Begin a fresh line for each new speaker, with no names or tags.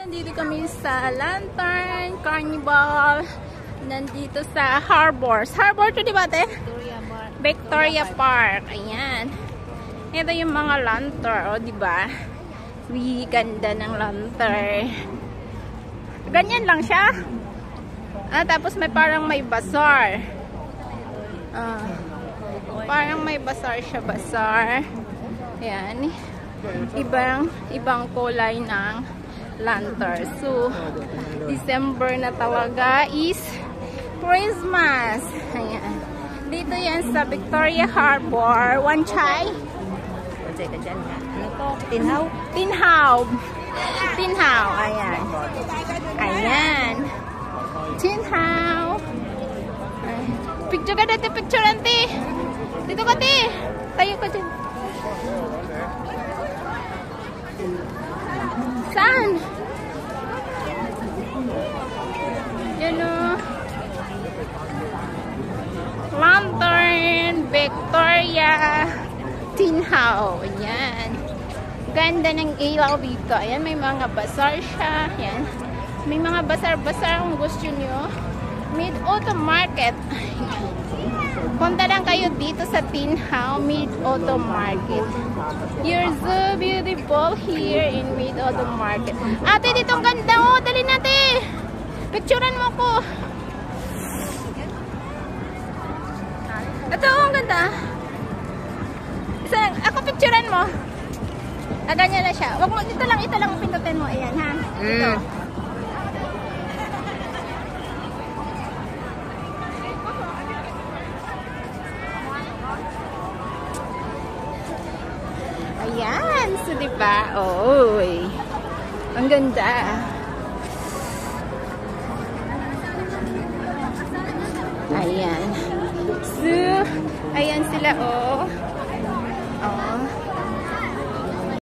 Nandito kami sa Lantern Carnival. Nandito sa Harbors. Harbor to, di ba, te? Victoria Park. Ayan. Ito yung mga lantern, o, di ba? Ganda ng lantern. Ganyan lang siya. Tapos parang may bazaar. Parang may bazaar siya, bazaar. Ayan. Ibang kulay ng lantern. So, December na talaga is Christmas. Ayan. Dito yan sa Victoria Harbor. One chai.
Ano to? Tinhaw?
Tinhaw. Tinhaw. Ayan. Ayan. Tinhaw. Picture ka dito. Picture, auntie. Dito ka, te. Tayo ka dyan. Saan? Yan o. Lantern Victoria Tinhaw. Ayan. Ganda ng ilaw dito. Ayan, may mga bazaar siya. Ayan. May mga bazaar-bazaar kung gusto nyo. Mid-Autumn Market. Punta lang kayo dito sa Tinhaw Mid-Autumn Market. You're so beautiful here in Mid-Autumn Market. Ate, dito ang ganda. Oh, dali natin. Picturean mo ko. Ito, ang ganda. Ako picturean mo. Ganyan na siya. Wag mo, ito lang pindutin mo. Ayan, ha? Ito. Ayan. So, diba? Oy. Ang ganda. Ayan. So, ayan sila, oh.